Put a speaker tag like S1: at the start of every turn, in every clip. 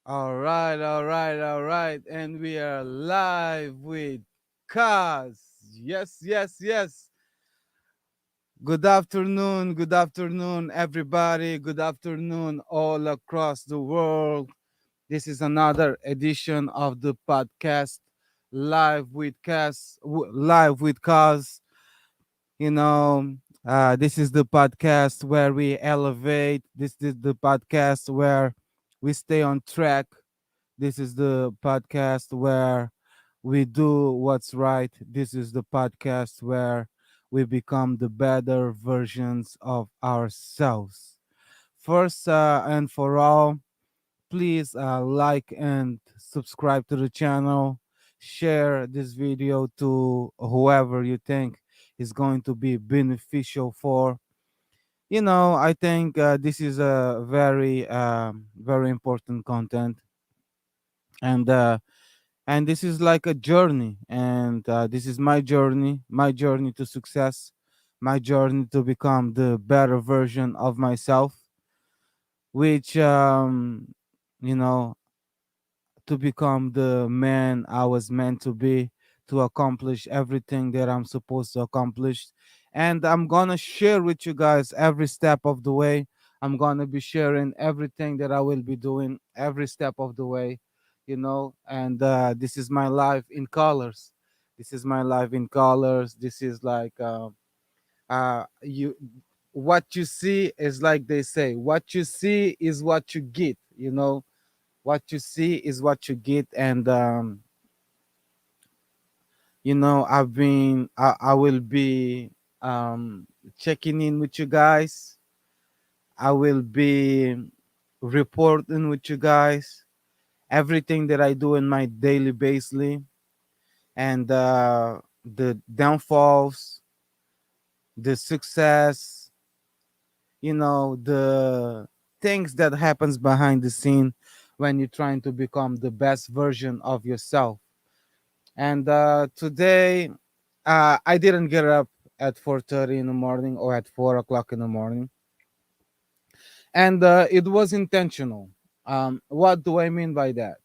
S1: All right, all right, all right. And we are live with Kaz. Yes, yes, yes. Good afternoon, everybody. Good afternoon, all across the world. This is another edition of the podcast, Live with Kaz. You know, this is the podcast where we elevate. This is the podcast where we stay on track. This is the podcast where we do what's right. This is the podcast where we become the better versions of ourselves. First and for all, please like and subscribe to the channel. Share this video to whoever you think is going to be beneficial for. I think this is a very important content, and this is like a journey, and this is my journey to success, my journey to become the better version of myself, which you know to become the man I was meant to be, to accomplish everything that I'm supposed to accomplish. And I'm gonna share with you guys every step of the way. I'm gonna be sharing everything that I will be doing every step of the way, and this is my life in colors. This is my life in colors. This is like you what you see is, like they say, what you see is what you get. What you see is what you get. And I will be checking in with you guys. I will be reporting with you guys everything that I do in my daily basis, and the downfalls, the success, the things that happens behind the scene when you're trying to become the best version of yourself. And today, I didn't get up at 4:30 in the morning or at 4 o'clock in the morning, and it was intentional. What do I mean by that?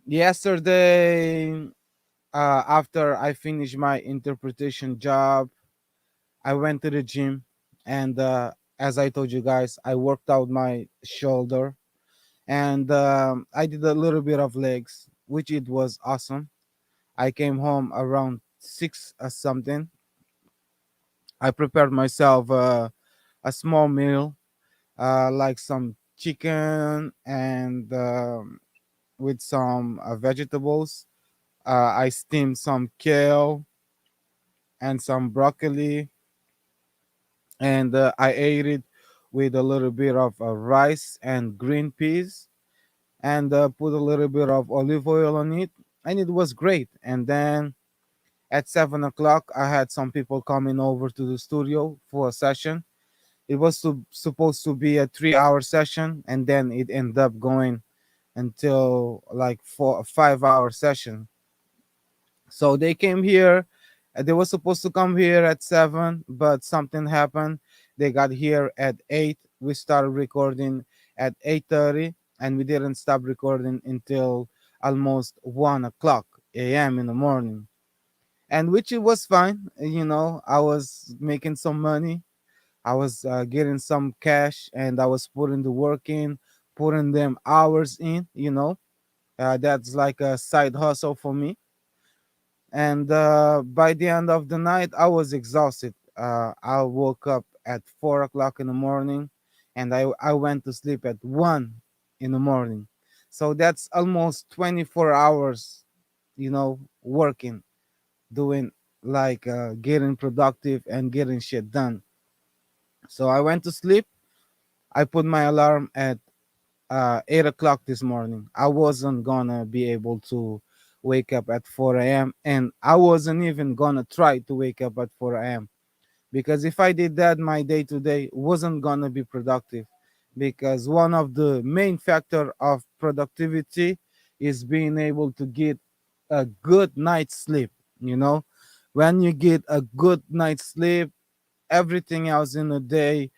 S1: Yesterday, after I finished my interpretation job, I went to the gym, and as I told you guys, I worked out my shoulder, and I did a little bit of legs, which it was awesome. I came home around six or something. I prepared myself a small meal, like some chicken and with some vegetables. I steamed some kale and some broccoli, and I ate it with a little bit of rice and green peas, and put a little bit of olive oil on it, and it was great. And then at 7 o'clock, I had some people coming over to the studio for a session. It was supposed to be a 3 hour session, and then it ended up going until like 5 hour session. So they came here. They were supposed to come here at 7, but something happened. They got here at 8. We started recording at 8:30, and we didn't stop recording until almost 1 o'clock a.m. in the morning. And which it was fine. I was making some money. I was getting some cash, and I was putting the work in, putting them hours in. That's like a side hustle for me. And by the end of the night, I was exhausted. I woke up at 4 o'clock in the morning, and I went to sleep at 1 in the morning. So that's almost 24 hours, working, doing, like, getting productive and getting shit done. So I went to sleep. I put my alarm at 8 o'clock this morning. I wasn't gonna be able to wake up at 4 a.m., and I wasn't even gonna try to wake up at 4 a.m., because if I did that, my day to day wasn't gonna be productive. Because one of the main factor of productivity is being able to get a good night's sleep. You know, when you get a good night's sleep, everything else in the day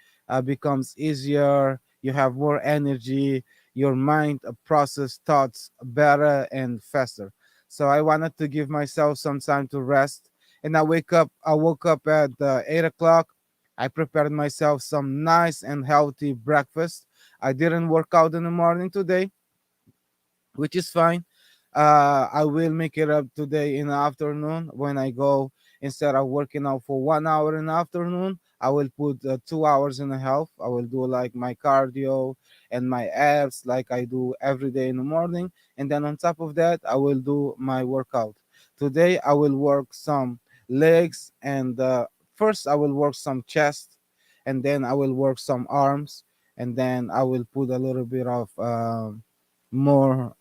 S1: becomes easier. You have more energy. your mind process thoughts better and faster. So I wanted to give myself some time to rest. And I woke up at 8 o'clock. I prepared myself some nice and healthy breakfast. I didn't work out in the morning today, which is fine. I will make it up today in the afternoon when I go. Instead of working out for 1 hour in the afternoon, I will put 2 hours and a half. I will do like my cardio and my abs like I do every day in the morning. And then on top of that, I will do my workout. Today, I will work some legs and first I will work some chest, and then I will work some arms, and then I will put a little bit of more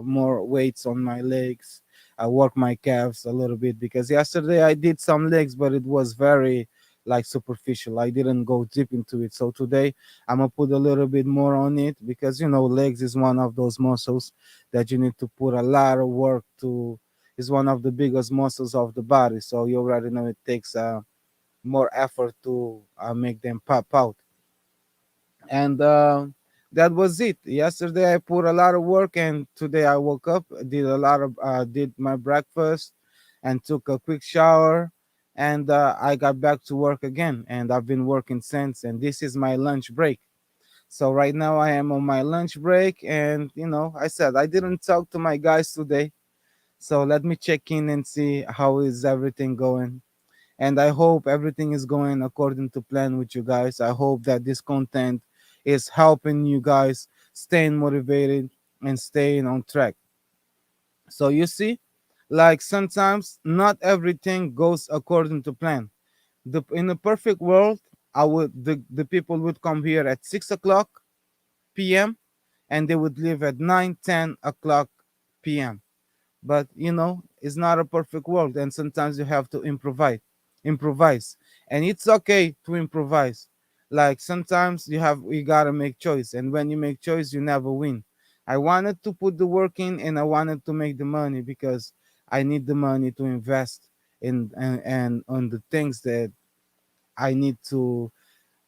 S1: more weights on my legs. I work my calves a little bit because yesterday I did some legs, but it was very like superficial. I didn't go deep into it. So today I'm gonna put a little bit more on it because legs is one of those muscles that you need to put a lot of work to. Is one of the biggest muscles of the body. So you already know it takes more effort to make them pop out. And that was it. Yesterday I put a lot of work, and today I woke up, did my breakfast, and took a quick shower, and I got back to work again, and I've been working since. And this is my lunch break. So right now I am on my lunch break, and I said I didn't talk to my guys today, so let me check in and see how is everything going. And I hope everything is going according to plan with you guys. I hope that this content is helping you guys staying motivated and staying on track. So you see, like sometimes not everything goes according to plan. In a perfect world, the people would come here at 6 o'clock p.m. and they would leave at 9, 10 o'clock p.m. But it's not a perfect world, and sometimes you have to improvise, and it's okay to improvise. Like sometimes you gotta make choice, and when you make choice you never win. I wanted to put the work in, and I wanted to make the money because I need the money to invest in and on the things that I need to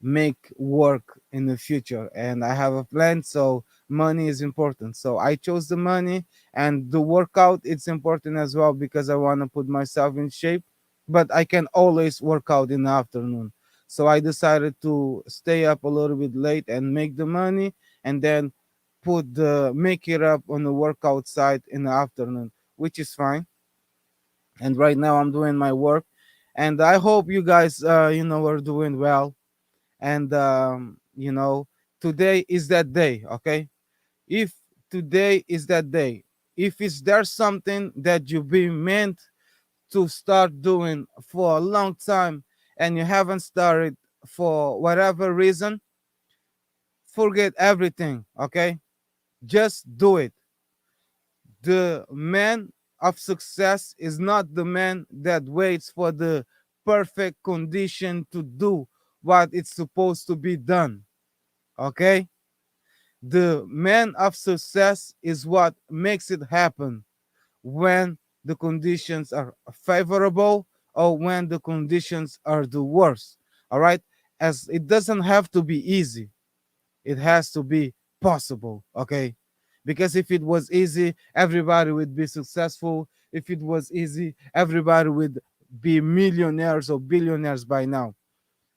S1: make work in the future, and I have a plan. So money is important, so I chose the money. And the workout, it's important as well because I want to put myself in shape, but I can always work out in the afternoon. So I decided to stay up a little bit late and make the money, and then make it up on the workout side in the afternoon, which is fine. And right now I'm doing my work, and I hope you guys are doing well. And today is that day. Okay, if today is that day, if is there something that you've been meant to start doing for a long time and you haven't started for whatever reason, forget everything. Okay, just do it. The man of success is not the man that waits for the perfect condition to do what it's supposed to be done. Okay, the man of success is what makes it happen when the conditions are favorable or when the conditions are the worst. All right, as it doesn't have to be easy, it has to be possible. Okay, because if it was easy, everybody would be successful. If it was easy, everybody would be millionaires or billionaires by now.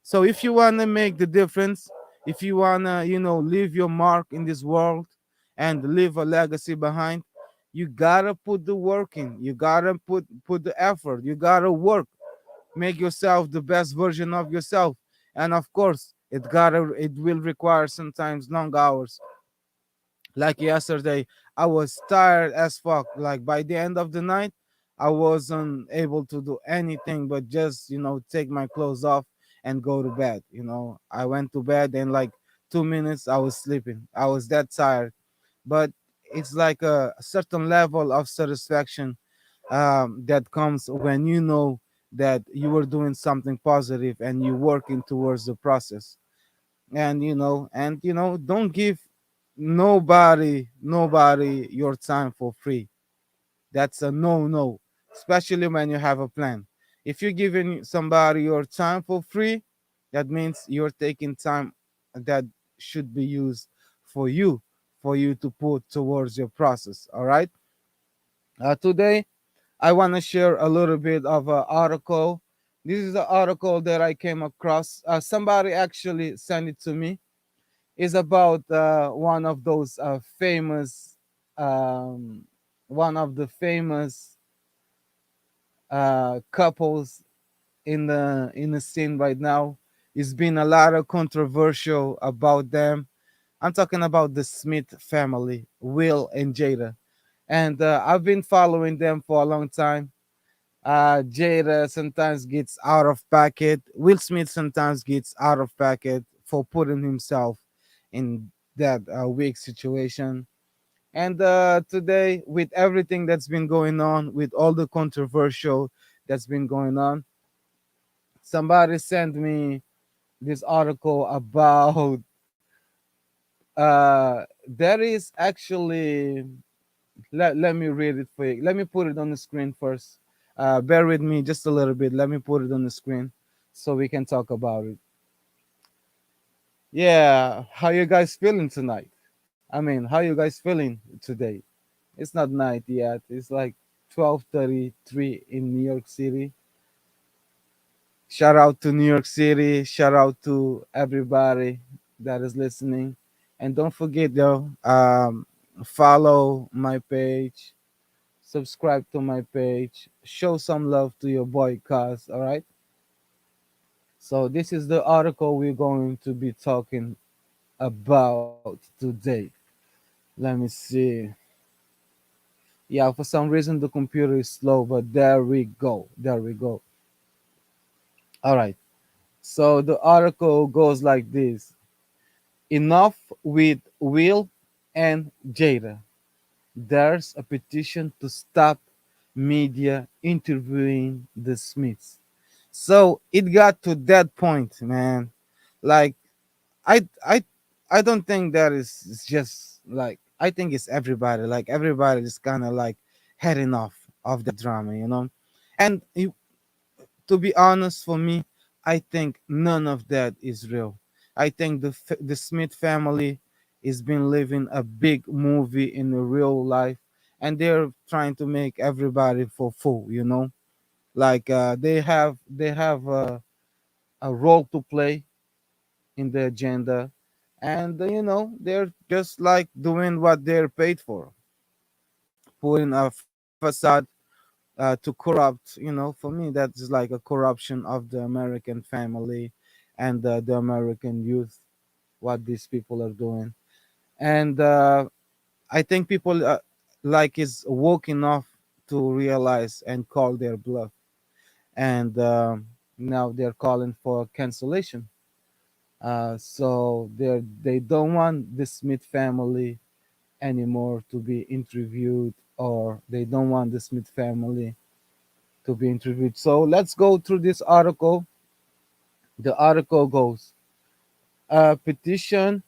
S1: So if you want to make the difference, if you want to, leave your mark in this world and leave a legacy behind, you got to put the work in. You got to put the effort. You got to work. Make yourself the best version of yourself. And of course, it will require sometimes long hours. Like yesterday, I was tired as fuck. Like by the end of the night, I wasn't able to do anything but just, take my clothes off and go to bed. I went to bed, and like 2 minutes I was sleeping. I was that tired. But it's like a certain level of satisfaction that comes when you know that you were doing something positive and you're working towards the process. And don't give nobody your time for free. That's a no, especially when you have a plan. If you're giving somebody your time for free, that means you're taking time that should be used for you, for you to put towards your process. All right. Today, I want to share a little bit of an article. This is an article that I came across. Somebody actually sent it to me. It's about um, one of the famous couples in the scene right now. It's been a lot of controversial about them. I'm talking about the Smith family, Will and Jada, and I've been following them for a long time. Jada sometimes gets out of pocket. Will Smith sometimes gets out of pocket for putting himself in that weak situation. And today, with everything that's been going on, with all the controversial that's been going on, somebody sent me this article about there is actually let me read it for you. Let me put it on the screen first. Bear with me just a little bit. Let me put it on the screen so we can talk about it. Yeah, how you guys feeling tonight? I mean, how you guys feeling today? It's not night yet. It's like 12:33 in New York City. Shout out to New York City. Shout out to everybody that is listening. And don't forget, though, follow my page, subscribe to my page, show some love to your boy, Cuz. All right. So, this is the article we're going to be talking about today. Let me see. Yeah, for some reason, the computer is slow, but there we go. There we go. All right. So, the article goes like this. Enough with Will and Jada. There's a petition to stop media interviewing the Smiths. So it got to that point, man. Like I I I don't think that is it's just like I think it's everybody. Like everybody is kind of like heading off of that drama, you know. And to be honest, for me, I think none of that is real. I think the Smith family is been living a big movie in the real life, and they're trying to make everybody for fool. You know, like they have a role to play in the agenda, and you know they're just like doing what they're paid for, putting a facade to corrupt. You know, for me, that's like a corruption of the American family and the American youth, what these people are doing. And I think people like is woke enough to realize and call their bluff. And now they're calling for cancellation. So they don't want the Smith family anymore to be interviewed, or they don't want the Smith family to be interviewed. So let's go through this article. The article goes: a petition,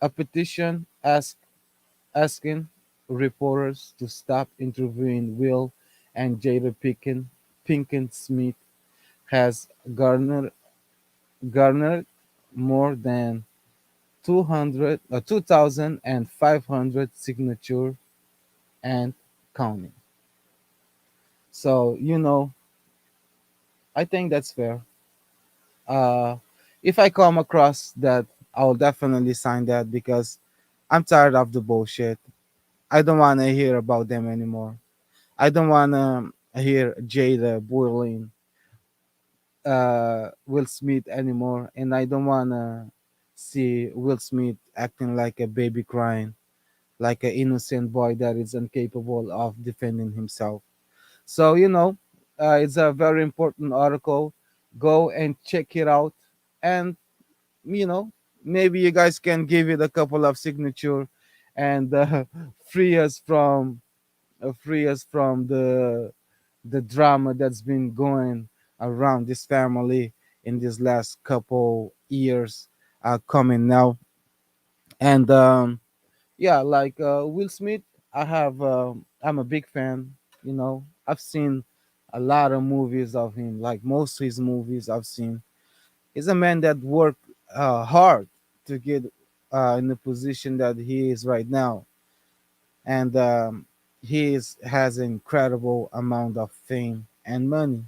S1: a petition asking reporters to stop interviewing Will and Jada Pinkett Smith has garnered more than 2,500 signature and counting. So you know, I think that's fair. Uh, if I come across that, I'll definitely sign that because I'm tired of the bullshit. I don't want to hear about them anymore. I don't want to hear Jada bullying Will Smith anymore, and I don't want to see Will Smith acting like a baby crying, like an innocent boy that is incapable of defending himself. So you know, it's a very important article. Go and check it out, and you know, maybe you guys can give it a couple of signature and free us from the drama that's been going around this family in these last couple years coming now. And yeah, like Will Smith, I'm a big fan. You know, I've seen a lot of movies of him, like most of his movies I've seen. He's a man that worked hard to get. in the position that he is right now, and has incredible amount of fame and money.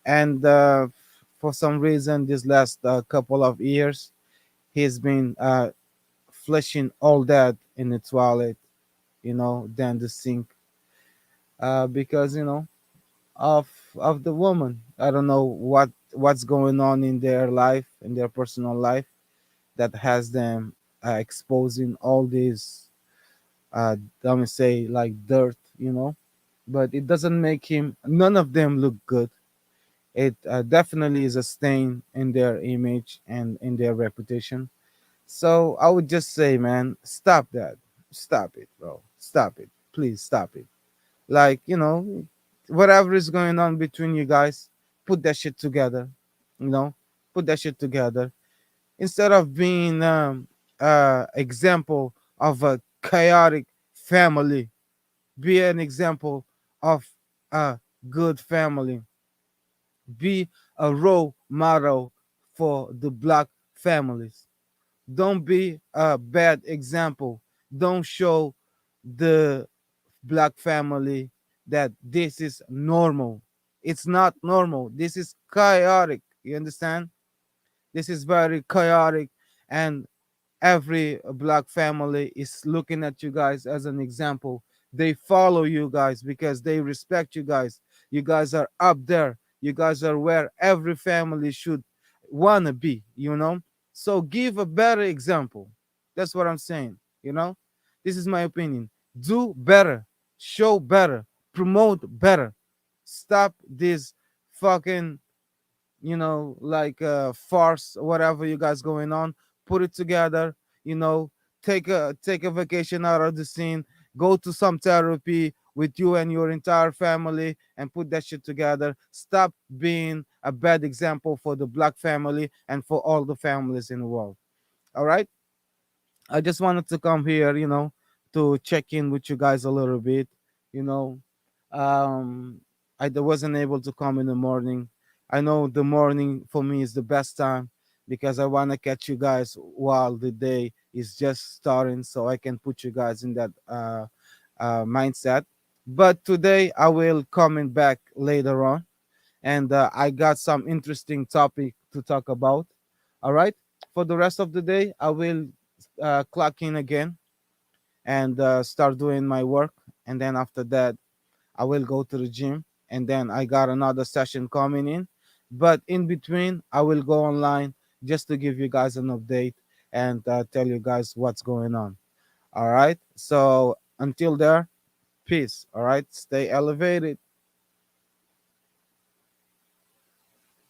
S1: And for some reason, this last couple of years, he's been flushing all that in the toilet, than the sink, because of the woman. I don't know what's going on in their life, in their personal life, that has them exposing all this, let me say, like dirt, but it doesn't make him, none of them look good. It definitely is a stain in their image and in their reputation. So I would just say, man, stop that. Stop it, bro. Stop it. Please stop it. Like, whatever is going on between you guys, put that shit together. You know, put that shit together. Instead of being example of a chaotic family, be an example of a good family. Be a role model for the black families. Don't be a bad example. Don't show the black family that this is normal. It's not normal. This is chaotic. You understand? This is very chaotic, and every black family is looking at you guys as an example. They follow you guys because they respect you guys. You guys are up there. You guys are where every family should want to be, So give a better example. That's what I'm saying, you know? This is my opinion. Do better, show better, promote better. Stop this fucking like farce, whatever you guys going on. Put it together, you know, take a vacation out of the scene, go to some therapy with you and your entire family, and put that shit together. Stop being a bad example for the black family and for all the families in the world. All right. I just wanted to come here, to check in with you guys a little bit. You know, wasn't able to come in the morning. I know the morning for me is the best time because I want to catch you guys while the day is just starting, so I can put you guys in that mindset. But today I will coming back later on, and I got some interesting topic to talk about. All right. For the rest of the day, I will clock in again and start doing my work. And then after that, I will go to the gym. And then I got another session coming in. But in between, I will go online just to give you guys an update and tell you guys what's going on. All right. So until there, peace. All right. Stay elevated.